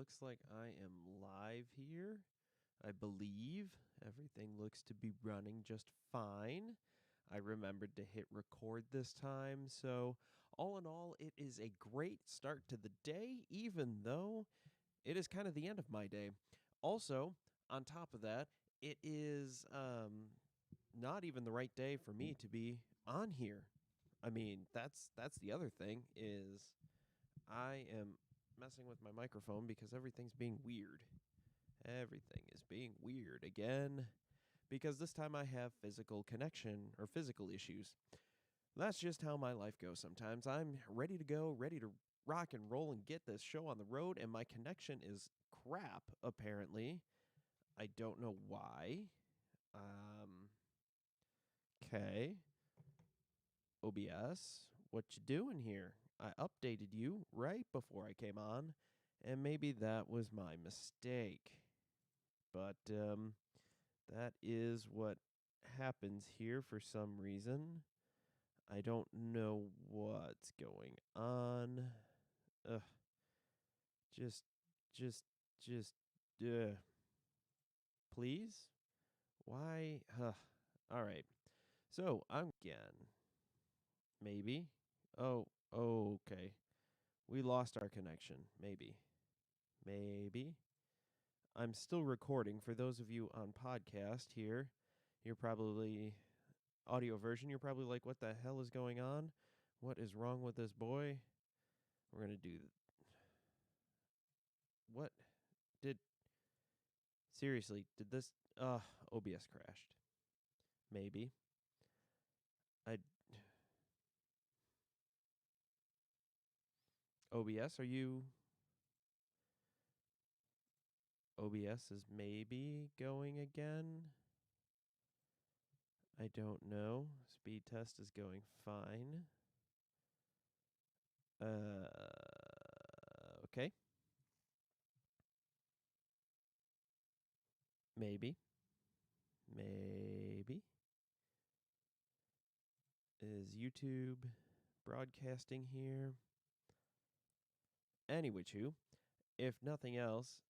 looks like I am live here. I believe everything looks to be running just fine. I remembered to hit record this time, so all in all, it is a great start to the day, even though it is kind of the end of my day. Also, on top of that, it is not even the right day for me to be on here. I mean, that's the other thing is I am messing with my microphone because everything's being weird. Everything is being weird again because this time I have physical connection or physical issues. That's just how my life goes sometimes. I'm ready to go, ready to rock and roll and get this show on the road, and my connection is crap, apparently. I don't know why. Okay. OBS, what you doing here? I updated you right before I came on, and maybe that was my mistake. But that is what happens here for some reason. I don't know what's going on. Ugh. Just, just, please? Why? All right. So I'm again. Maybe. Oh, okay. We lost our connection. Maybe. Maybe. I'm still recording. For those of you on podcast here, you're probably audio version. You're probably like, what the hell is going on? What is wrong with this boy? We're going to do what did seriously, did this OBS crashed. Maybe. I OBS, are you OBS is maybe going again? I don't know. Speed test is going fine. Okay. Maybe. Maybe. Is YouTube broadcasting here? Anyway, if nothing else,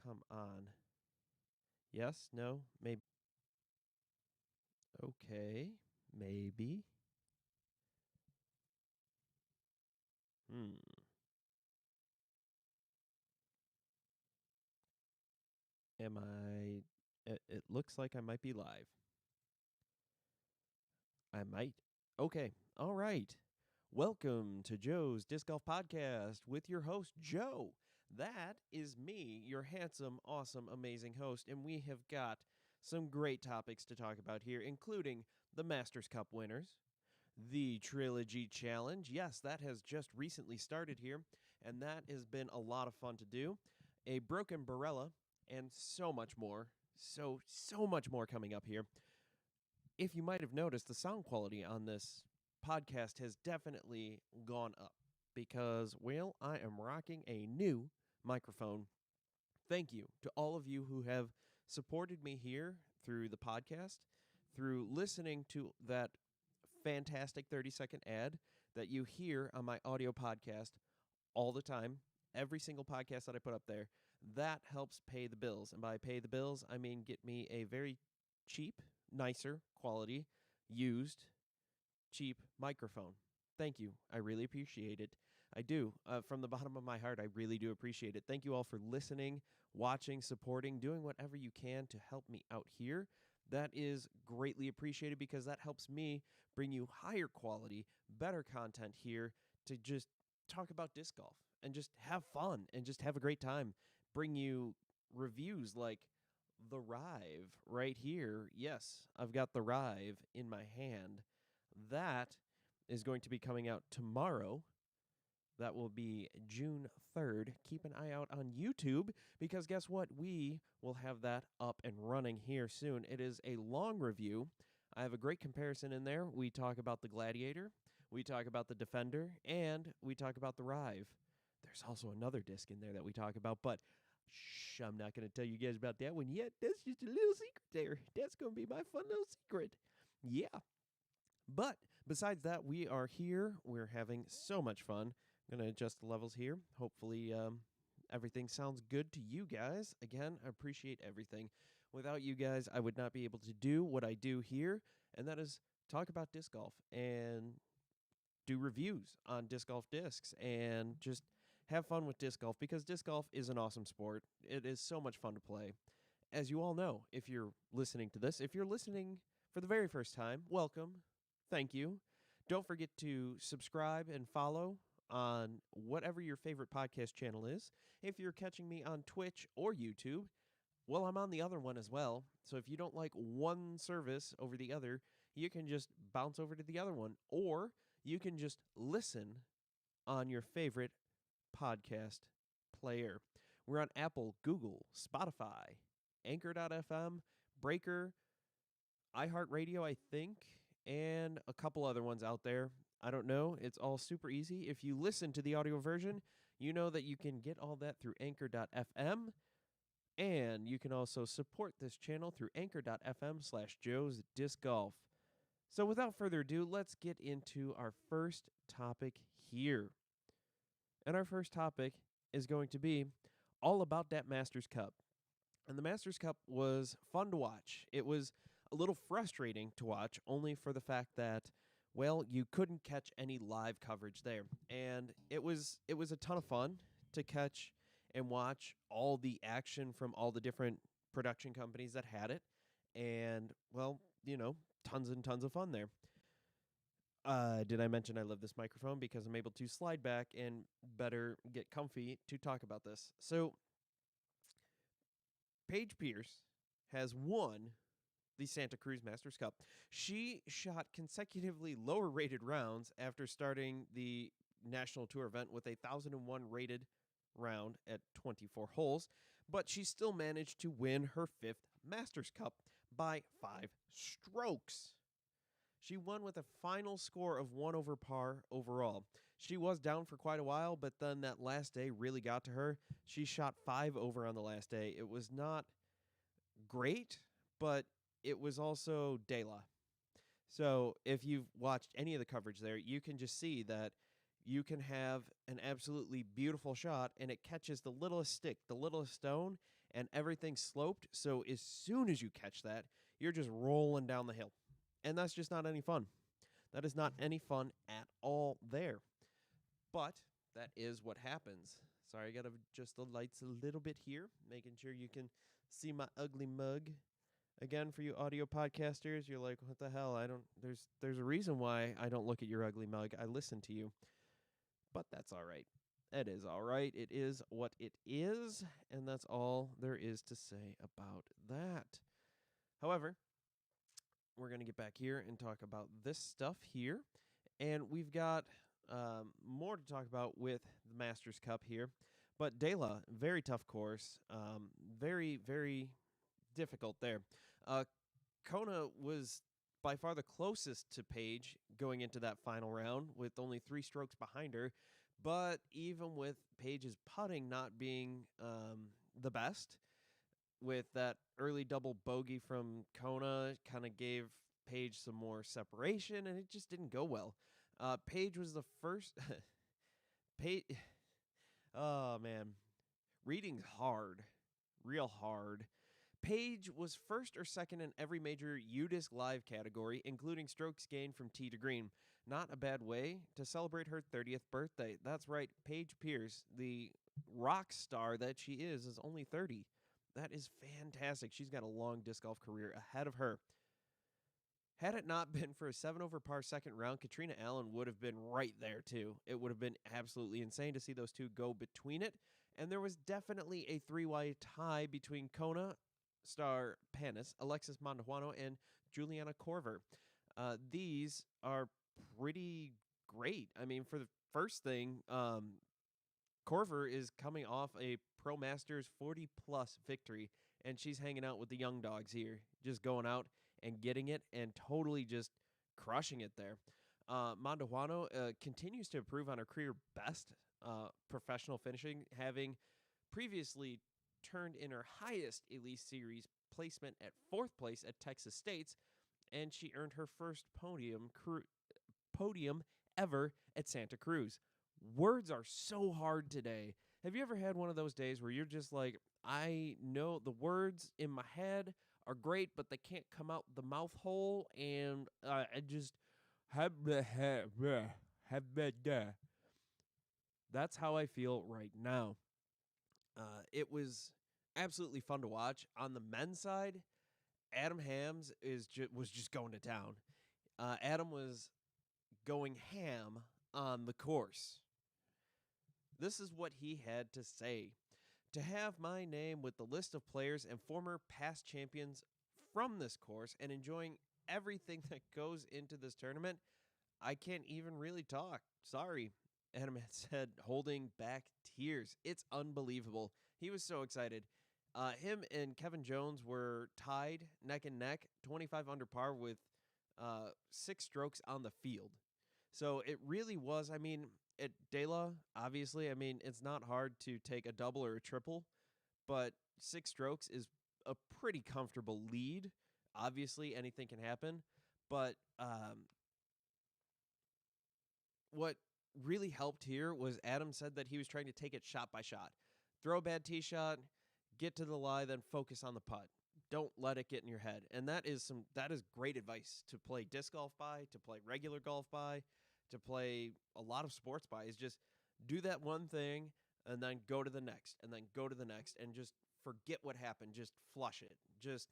come on. Yes, no, maybe. Okay, maybe. Hmm. Am I? It looks like I might be live. I might. Okay, all right. Welcome to Joe's Disc Golf Podcast with your host, Joe. That is me, your handsome, awesome, amazing host, and we have got some great topics to talk about here, including the Masters Cup winners, the Trilogy Challenge. Yes, that has just recently started here, and that has been a lot of fun to do. A broken Barela, and so much more. So much more coming up here. If you might have noticed, the sound quality on this podcast has definitely gone up because, well, I am rocking a new microphone. Thank you to all of you who have supported me here through the podcast, through listening to that fantastic 30-second ad that you hear on my audio podcast all the time, every single podcast that I put up there. That helps pay the bills. And by pay the bills, I mean get me a very cheap, nicer quality, used, cheap microphone. Thank you. I really appreciate it. I do. From the bottom of my heart, I really do appreciate it. Thank you all for listening, watching, supporting, doing whatever you can to help me out here. That is greatly appreciated because that helps me bring you higher quality, better content here to just talk about disc golf and just have fun and just have a great time. Bring you reviews like the Rive right here. Yes, I've got the Rive in my hand. That is going to be coming out tomorrow. That will be June 3rd. Keep an eye out on YouTube because guess what? We will have that up and running here soon. It is a long review. I have a great comparison in there. We talk about the Gladiator, we talk about the Defender, and we talk about the Rive. There's also another disc in there that we talk about, but shh, I'm not going to tell you guys about that one yet. That's just a little secret there. That's going to be my fun little secret. Yeah. But besides that, we are here. We're having so much fun. I'm going to adjust the levels here. Hopefully everything sounds good to you guys. Again, I appreciate everything. Without you guys, I would not be able to do what I do here, and that is talk about disc golf and do reviews on disc golf discs and just have fun with disc golf because disc golf is an awesome sport. It is so much fun to play. As you all know, if you're listening to this, if you're listening for the very first time, welcome. Thank you. Don't forget to subscribe and follow on whatever your favorite podcast channel is. If you're catching me on Twitch or YouTube, well, I'm on the other one as well. So if you don't like one service over the other, you can just bounce over to the other one. Or you can just listen on your favorite podcast player. We're on Apple, Google, Spotify, Anchor.fm, Breaker, iHeartRadio, I think, and a couple other ones out there. I don't know. It's all super easy. If you listen to the audio version, you know that you can get all that through Anchor.fm. And you can also support this channel through Anchor.fm/Joe's Disc Golf. So without further ado, let's get into our first topic here. And our first topic is going to be all about that Masters Cup. And the Masters Cup was fun to watch. It was a little frustrating to watch, only for the fact that, well, you couldn't catch any live coverage there. And it was a ton of fun to catch and watch all the action from all the different production companies that had it. And, well, tons and tons of fun there. Did I mention I love this microphone because I'm able to slide back and better get comfy to talk about this? So, Paige Pierce has won the Santa Cruz Masters Cup. She shot consecutively lower rated rounds after starting the National Tour event with a 1,001 rated round at 24 holes, but she still managed to win her 5th Masters Cup by 5 strokes. She won with a final score of 1 over par overall. She was down for quite a while, but then that last day really got to her. She shot 5 over on the last day. It was not great, but it was also Dela. So if you've watched any of the coverage there, you can just see that you can have an absolutely beautiful shot, and it catches the littlest stick, the littlest stone, and everything's sloped. So as soon as you catch that, you're just rolling down the hill. And that's just not any fun. That is not any fun at all there. But that is what happens. Sorry, I got to adjust the lights a little bit here, making sure you can see my ugly mug. Again, for you audio podcasters, you're like, what the hell? There's a reason why I don't look at your ugly mug. I listen to you. But that's all right. It is all right. It is what it is, and that's all there is to say about that. However, we're going to get back here and talk about this stuff here, and we've got more to talk about with the Masters Cup here. But Dela, very tough course, very, very difficult there. Kona was by far the closest to Paige going into that final round with only 3 strokes behind her. But even with Paige's putting not being the best, with that early double bogey from Kona kind of gave Paige some more separation, and it just didn't go well. Paige was the first. Oh, man. Reading's hard. Real hard. Paige was first or second in every major UDisc Live category, including strokes gained from tee to green. Not a bad way to celebrate her 30th birthday. That's right, Paige Pierce, the rock star that she is only 30. That is fantastic. She's got a long disc golf career ahead of her. Had it not been for a 7 over par second round, Katrina Allen would have been right there too. It would have been absolutely insane to see those two go between it. And there was definitely a 3-way tie between Kona star Panis, Alexis Montejuano, and Juliana Korver. These are pretty great. I mean, for the first thing, Korver is coming off a Pro Masters 40-plus victory, and she's hanging out with the young dogs here, just going out and getting it and totally just crushing it there. Montejuano continues to improve on her career best professional finishing, having previously turned in her highest Elite Series placement at 4th place at Texas State's, and she earned her first podium ever at Santa Cruz. Words are so hard today. Have you ever had one of those days where you're just like, I know the words in my head are great, but they can't come out the mouth hole, and I just have the have the. That's how I feel right now. It was absolutely fun to watch. On the men's side, Adam Hams was just going to town. Adam was going ham on the course. This is what he had to say. To have my name with the list of players and former past champions from this course and enjoying everything that goes into this tournament, I can't even really talk. Sorry. Adam had said, holding back tears. It's unbelievable. He was so excited. Him and Kevin Jones were tied neck and neck, 25 under par with 6 strokes on the field. So it really was, I mean, at Dela, obviously, I mean, it's not hard to take a double or a triple, but 6 strokes is a pretty comfortable lead. Obviously, anything can happen, but what really helped here was Adam said that he was trying to take it shot by shot. Throw a bad tee shot, get to the lie, then focus on the putt. Don't let it get in your head. And that is great advice to play disc golf by, to play regular golf by, to play a lot of sports by, is just do that one thing and then go to the next and then go to the next and just forget what happened. Just flush it. Just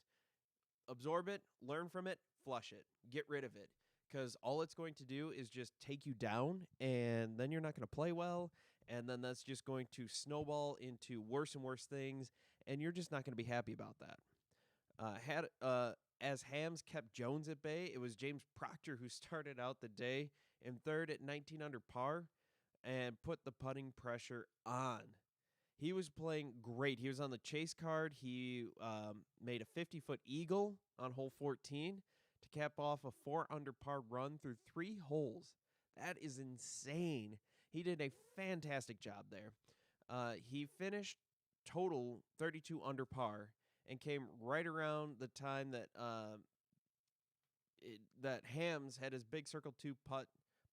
absorb it, learn from it, flush it, get rid of it. Because all it's going to do is just take you down, and then you're not going to play well, and then that's just going to snowball into worse and worse things, and you're just not going to be happy about that. As Hams kept Jones at bay, it was James Proctor who started out the day in third at 19 under par and put the putting pressure on. He was playing great. He was on the chase card. He made a 50-foot eagle on hole 14 to cap off a 4 under par run through 3 holes. That is insane. He did a fantastic job there. He finished total 32 under par and came right around the time that that Hams had his big circle 2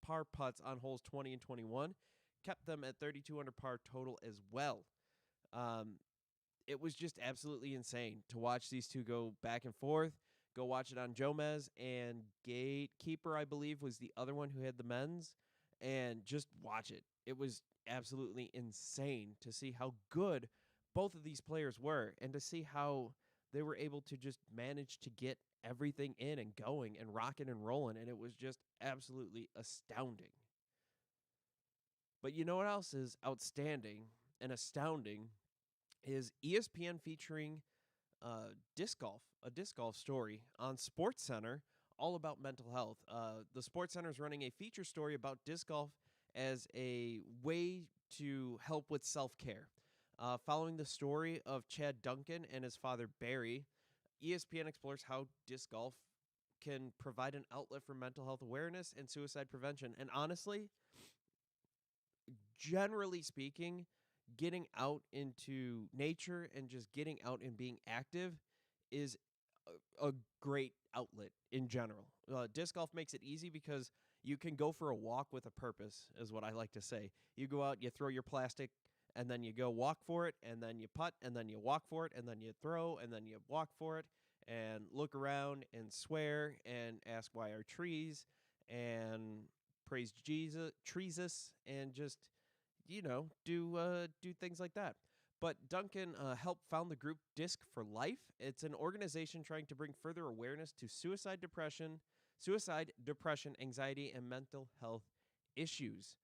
par putts on holes 20 and 21, kept them at 32 under par total as well. It was just absolutely insane to watch these two go back and forth. Go watch it on Jomez, and Gatekeeper, I believe, was the other one who had the men's, and just watch it. It was absolutely insane to see how good both of these players were and to see how they were able to just manage to get everything in and going and rocking and rolling, and it was just absolutely astounding. But you know what else is outstanding and astounding is ESPN featuring a disc golf story on SportsCenter all about mental health. The SportsCenter is running a feature story about disc golf as a way to help with self-care. Following the story of Chad Duncan and his father Barry, ESPN explores how disc golf can provide an outlet for mental health awareness and suicide prevention. And honestly, generally speaking, getting out into nature and just getting out and being active is a great outlet in general. Disc golf makes it easy because you can go for a walk with a purpose, is what I like to say. You go out, you throw your plastic, and then you go walk for it, and then you putt, and then you walk for it, and then you throw, and then you walk for it, and look around and swear and ask why are trees, and praise Jesus, and just do things like that. But Duncan helped found the group Disc for Life. It's an organization trying to bring further awareness to suicide, depression, anxiety, and mental health issues.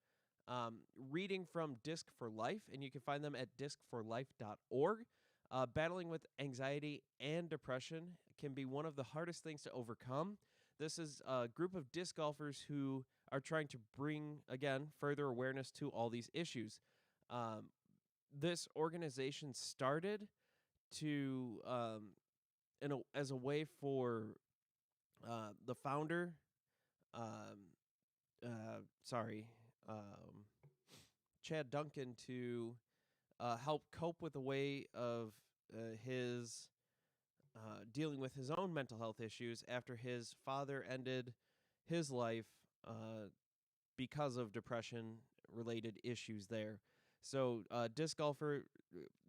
Reading from Disc for Life, and you can find them at discforlife.org. Battling with anxiety and depression can be one of the hardest things to overcome. This is a group of disc golfers who are trying to bring, again, further awareness to all these issues. This organization started to, as a way for the founder, sorry, Chad Duncan, to help cope with a way of his dealing with his own mental health issues after his father ended his life because of depression-related issues there. So, disc golfer,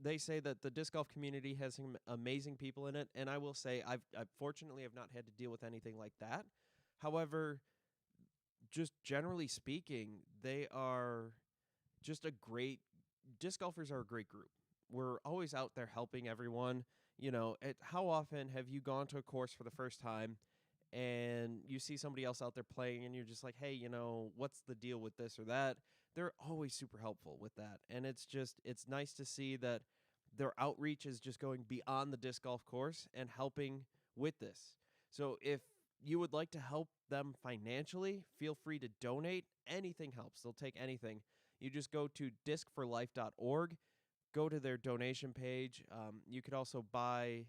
they say that the disc golf community has some amazing people in it, and I will say I fortunately have not had to deal with anything like that. However, just generally speaking, they are just a great disc golfers are a great group. We're always out there helping everyone. How often have you gone to a course for the first time and you see somebody else out there playing and you're just like, hey, what's the deal with this or that? They're always super helpful with that. And it's nice to see that their outreach is just going beyond the disc golf course and helping with this. So if you would like to help them financially, feel free to donate. Anything helps. They'll take anything. You just go to discforlife.org, go to their donation page. You could also buy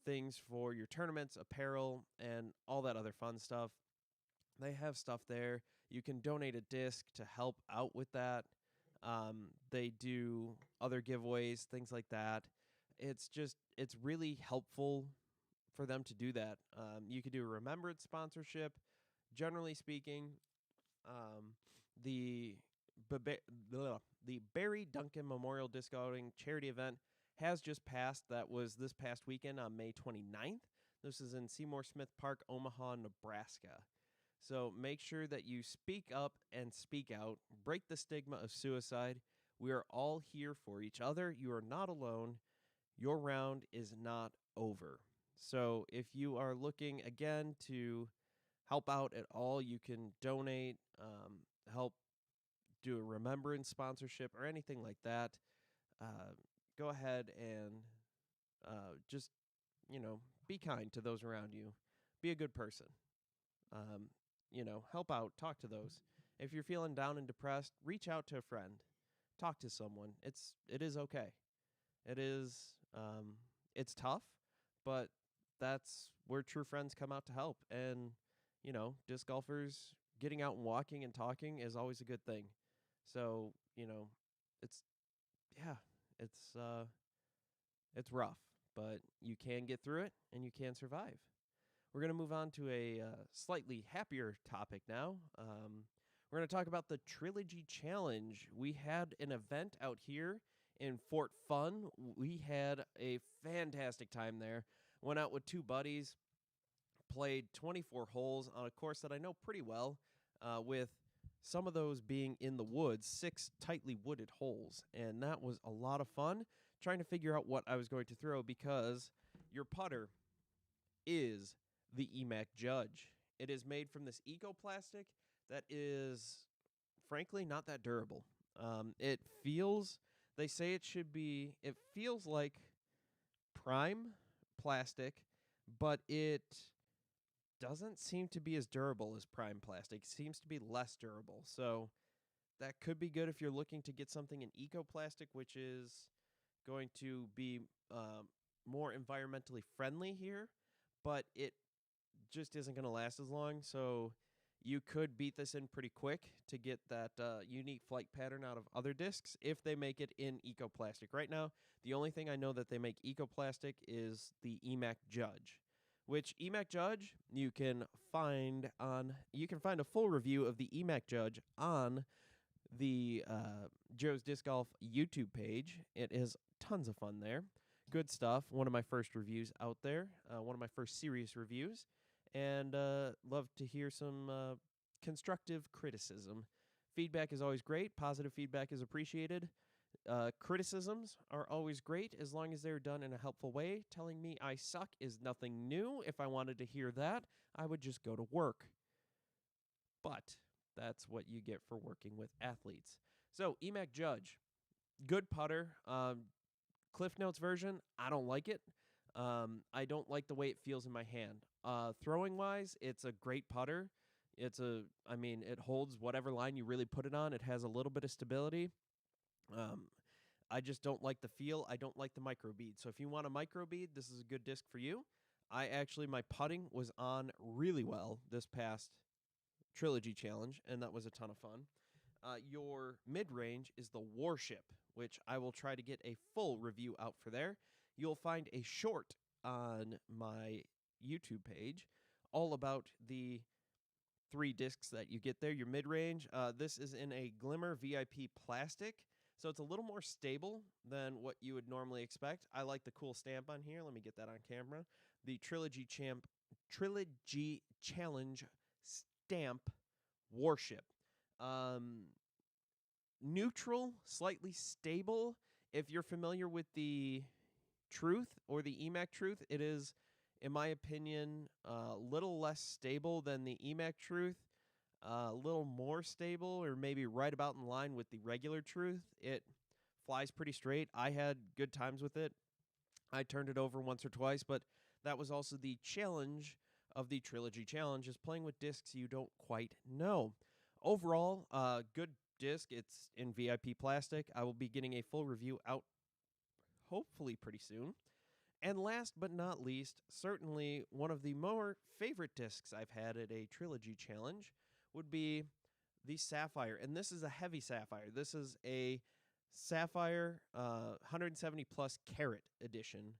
things for your tournaments, apparel, and all that other fun stuff. They have stuff there. You can donate a disc to help out with that. They do other giveaways, things like that. It's really helpful for them to do that. You could do a remembrance sponsorship. Generally speaking, um, the the Barry Duncan Memorial Disc Golfing Charity Event has just passed. That was this past weekend on May 29th. This is in Seymour Smith Park, Omaha, Nebraska. So make sure that you speak up and speak out. Break the stigma of suicide. We are all here for each other. You are not alone. Your round is not over. So if you are looking again to help out at all, you can donate, help do a remembrance sponsorship or anything like that. Go ahead and just, be kind to those around you. Be a good person. Help out, talk to those. If you're feeling down and depressed, reach out to a friend. Talk to someone. It is okay. It is it's tough, but that's where true friends come out to help. And, disc golfers getting out and walking and talking is always a good thing. So, it's yeah, it's rough, but you can get through it and you can survive. We're going to move on to a slightly happier topic now. We're going to talk about the Trilogy Challenge. We had an event out here in Fort Fun. We had a fantastic time there. Went out with two buddies, played 24 holes on a course that I know pretty well, with some of those being in the woods, 6 tightly wooded holes. And that was a lot of fun trying to figure out what I was going to throw because your putter is the EMAC Judge. It is made from this eco-plastic that is, frankly, not that durable. They say it feels like prime plastic, but it doesn't seem to be as durable as prime plastic. It seems to be less durable. So that could be good if you're looking to get something in eco-plastic, which is going to be more environmentally friendly here, but it just isn't going to last as long. So you could beat this in pretty quick to get that unique flight pattern out of other discs if they make it in eco-plastic. Right now, the only thing I know that they make eco-plastic is the EMAC Judge, which EMAC Judge you can find a full review of the EMAC Judge on the Joe's Disc Golf YouTube page. It is tons of fun there. Good stuff. One of my first reviews out there. One of my first serious reviews. And love to hear some constructive criticism. Feedback is always great. Positive feedback is appreciated. Criticisms are always great as long as they're done in a helpful way. Telling me I suck is nothing new. If I wanted to hear that, I would just go to work. But that's what you get for working with athletes. So, EMAC Judge, good putter. Cliff Notes version, I don't like it. I don't like the way it feels in my hand. Throwing wise, it's a great putter. It holds whatever line you really put it on. It has a little bit of stability. I just don't like the feel. I don't like the micro bead. So if you want a micro bead, this is a good disc for you. My putting was on really well this past Trilogy Challenge, and that was a ton of fun. Your mid-range is the Warship, which I will try to get a full review out for there. You'll find a short on my YouTube page all about the 3 discs that you get there. Your mid-range, this is in a Glimmer VIP plastic. So it's a little more stable than what you would normally expect. I like the cool stamp on here. Let me get that on camera. The Trilogy Challenge Stamp Warship. Um, Neutral, slightly stable. If you're familiar with the Truth or the EMAC Truth, it is, in my opinion, a little less stable than the EMAC Truth. A little more stable, or maybe right about in line with the regular Truth. It flies pretty straight. I had good times with it. I turned it over once or twice, but that was also the challenge of the Trilogy Challenge, is playing with discs you don't quite know. Overall, good disc. It's in VIP plastic. I will be getting a full review out hopefully pretty soon. And last but not least, certainly one of the more favorite discs I've had at a Trilogy Challenge would be the Sapphire. And this is a heavy Sapphire. This is a Sapphire 170 plus carat edition.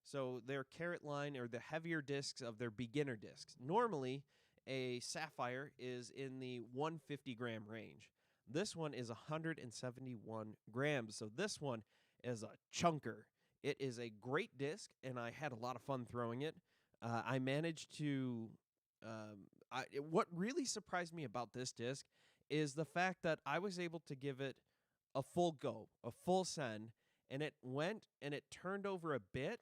So their carat line are the heavier discs of their beginner discs. Normally, a Sapphire is in the 150 gram range. This one is 171 grams. So this one is a chunker. It is a great disc, and I had a lot of fun throwing it. I managed to. What really surprised me about this disc is the fact that I was able to give it a full go, a full send, and it went and it turned over a bit,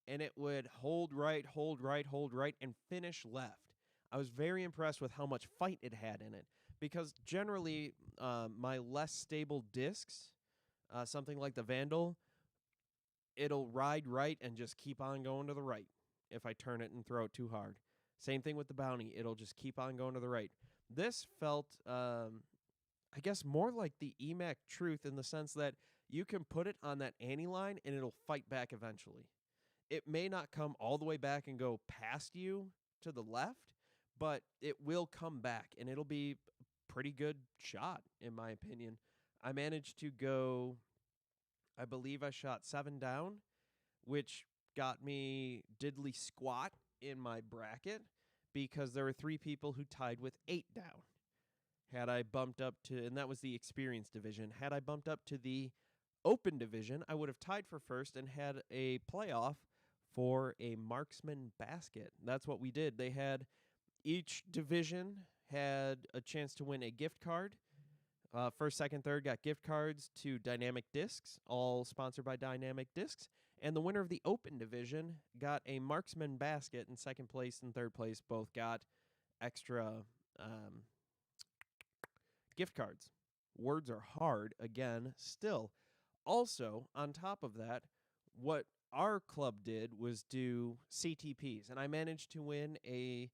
and it would hold right, hold right, hold right, and finish left. I was very impressed with how much fight it had in it, because generally my less stable discs, something like the Vandal, it'll ride right and just keep on going to the right if I turn it and throw it too hard. Same thing with the Bounty. It'll just keep on going to the right. This felt, I guess, more like the EMAC Truth, in the sense that you can put it on that ante line and it'll fight back eventually. It may not come all the way back and go past you to the left, but it will come back, and it'll be a pretty good shot, in my opinion. I managed to go, I believe I shot 7 down, which got me diddly squat in my bracket, because there were 3 people who tied with 8 down. Had I bumped up to, and that was the experience division, had I bumped up to the open division, I would have tied for first and had a playoff for a marksman basket. That's what we did. They had, each division had a chance to win a gift card. First, second, third got gift cards to Dynamic Discs, all sponsored by Dynamic Discs. And the winner of the open division got a marksman basket, and second place and third place both got extra gift cards. Words are hard, again, still. Also, on top of that, what our club did was do CTPs, and I managed to win a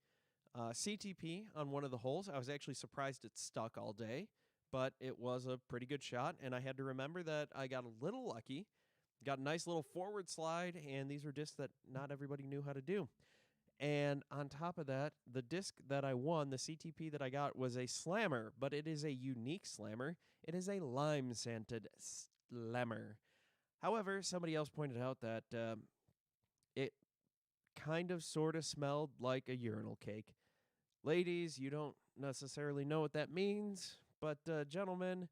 CTP on one of the holes. I was actually surprised it stuck all day, but it was a pretty good shot, and I had to remember that I got a little lucky, got a nice little forward slide, and these were discs that not everybody knew how to do. And on top of that, the disc that I won, the CTP that I got, was a slammer, but it is a unique slammer. It is a lime-scented slammer. However, somebody else pointed out that it kind of sort of smelled like a urinal cake. Ladies, you don't necessarily know what that means, but gentlemen,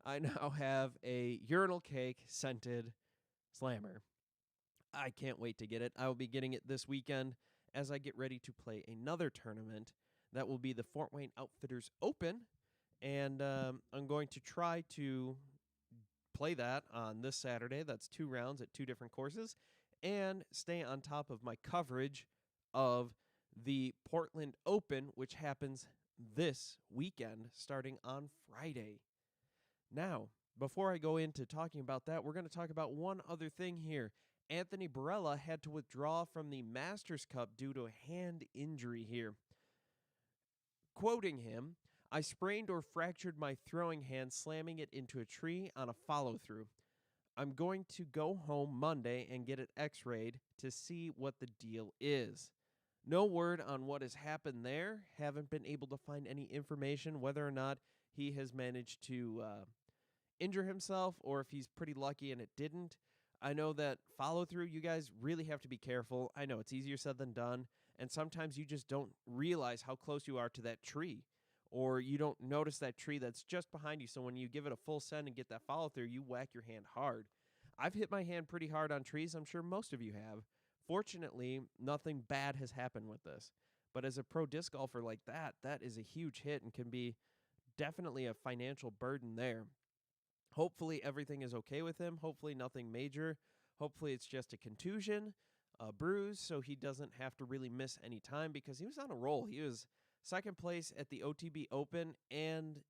I now have a urinal cake scented slammer. I can't wait to get it. I will be getting it this weekend as I get ready to play another tournament. That will be the Fort Wayne Outfitters Open, and I'm going to try to play that on this Saturday. That's 2 rounds at 2 different courses, and stay on top of my coverage of the Portland Open, which happens this weekend starting on Friday. Now, before I go into talking about that, we're going to talk about one other thing here. Anthony Barela had to withdraw from the Masters Cup due to a hand injury here. Quoting him, "I sprained or fractured my throwing hand slamming it into a tree on a follow-through. I'm going to go home Monday and get it x-rayed to see what the deal is. No word on what has happened there. Haven't been able to find any information whether or not he has managed to injure himself or if he's pretty lucky and it didn't. I know that follow-through, you guys really have to be careful. I know it's easier said than done, and sometimes you just don't realize how close you are to that tree. or you don't notice that tree that's just behind you. So when you give it a full send and get that follow through, you whack your hand hard. I've hit my hand pretty hard on trees. I'm sure most of you have. Fortunately, nothing bad has happened with this. But as a pro disc golfer like that, that is a huge hit and can be definitely a financial burden there. Hopefully everything is okay with him. Hopefully nothing major. Hopefully it's just a contusion, a bruise, so he doesn't have to really miss any time because he was on a roll. He was second place at the OTB Open and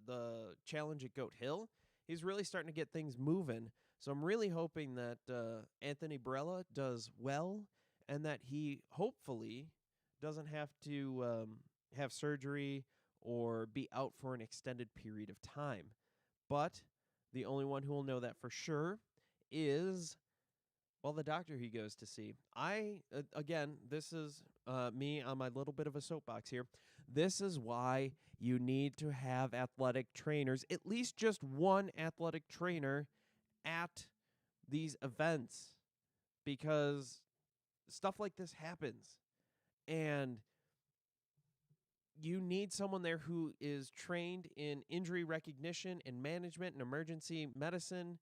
the challenge at Goat Hill. He's really starting to get things moving. So I'm really hoping that Anthony Barela does well and that he hopefully doesn't have to have surgery or be out for an extended period of time. But the only one who will know that for sure is, well, the doctor he goes to see. Again, this is me on my little bit of a soapbox here. This is why you need to have athletic trainers, at least just one athletic trainer at these events, because stuff like this happens. And you need someone there who is trained in injury recognition and management and emergency medicine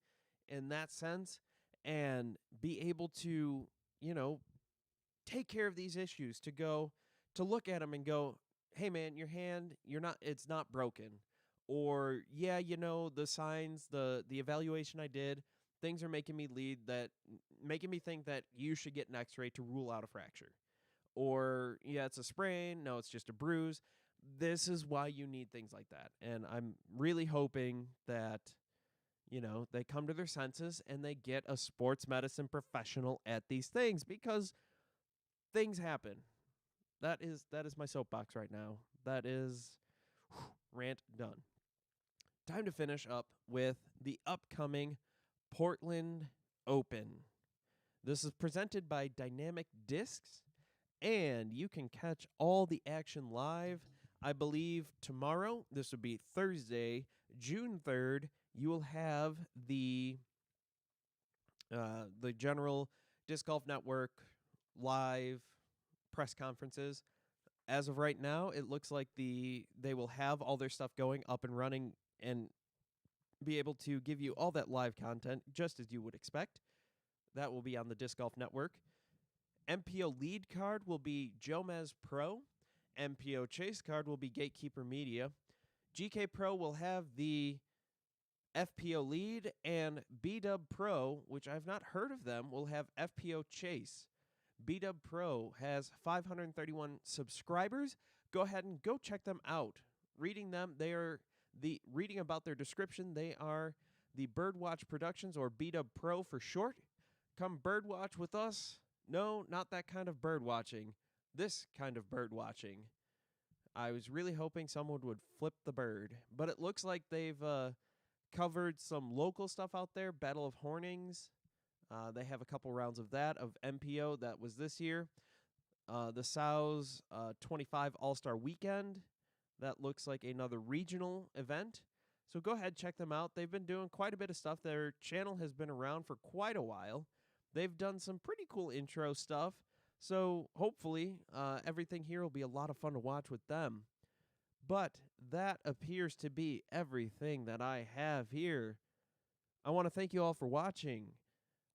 in that sense, and be able to, take care of these issues, to look at them and go, hey man, your hand, it's not broken. Or, yeah, the signs, the evaluation I did, things are making me think that you should get an x-ray to rule out a fracture. Or, yeah, it's a sprain. No, it's just a bruise. This is why you need things like that. And I'm really hoping that, they come to their senses and they get a sports medicine professional at these things, because things happen. That is my soapbox right now. That is rant done. Time to finish up with the upcoming Portland Open. This is presented by Dynamic Discs, and you can catch all the action live. I believe tomorrow, this would be Thursday, June 3rd, you will have the General Disc Golf Network live press conferences. As of right now, it looks like they will have all their stuff going up and running and be able to give you all that live content just as you would expect. That will be on the Disc Golf Network. MPO lead card will be Jomez Pro. MPO chase card will be Gatekeeper Media. GK Pro will have the FPO lead, and B-Dub Pro, which I've not heard of them, will have FPO chase. B-Dub Pro has 531 subscribers. Go ahead and go check them out. Reading about their description, they are the Birdwatch Productions, or B-Dub Pro for short. Come birdwatch with us. No, not that kind of bird watching. This kind of bird watching. I was really hoping someone would flip the bird, but it looks like they've covered some local stuff out there. Battle of Hornings. They have a couple rounds of that, of MPO. That was this year. The Sows 25 All-Star Weekend. That looks like another regional event. So go ahead, check them out. They've been doing quite a bit of stuff. Their channel has been around for quite a while. They've done some pretty cool intro stuff. So hopefully everything here will be a lot of fun to watch with them. But that appears to be everything that I have here. I want to thank you all for watching.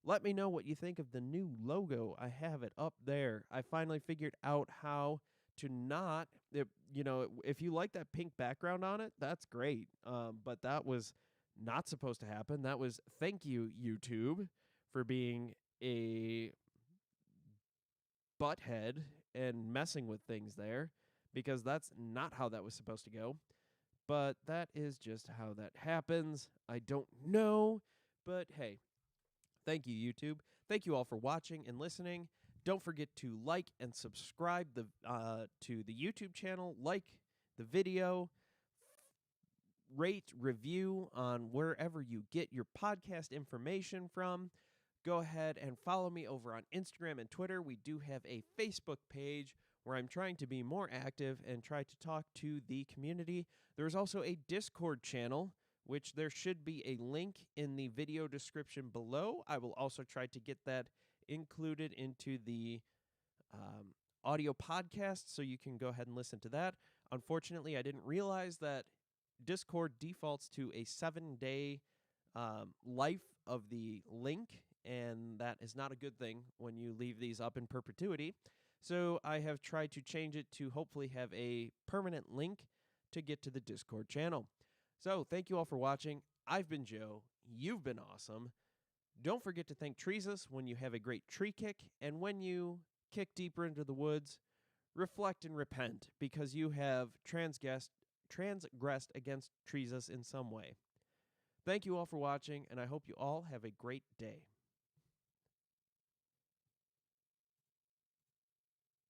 Let me know what you think of the new logo. I have it up there. I finally figured out how to not, if you like that pink background on it, that's great. But that was not supposed to happen. That was, thank you, YouTube, for being a butthead and messing with things there, because that's not how that was supposed to go. But that is just how that happens. I don't know, but hey, thank you, YouTube. Thank you all for watching and listening. Don't forget to like and subscribe to the YouTube channel, like the video, rate, review on wherever you get your podcast information from. Go ahead and follow me over on Instagram and Twitter. We do have a Facebook page where I'm trying to be more active and try to talk to the community. There's also a Discord channel, which there should be a link in the video description below. I will also try to get that included into the audio podcast, so you can go ahead and listen to that. Unfortunately, I didn't realize that Discord defaults to a 7-day life of the link, and that is not a good thing when you leave these up in perpetuity. So I have tried to change it to hopefully have a permanent link to get to the Discord channel. So thank you all for watching. I've been Joe. You've been awesome. Don't forget to thank Treesus when you have a great tree kick, and when you kick deeper into the woods, reflect and repent because you have transgressed against Treesus in some way. Thank you all for watching, and I hope you all have a great day.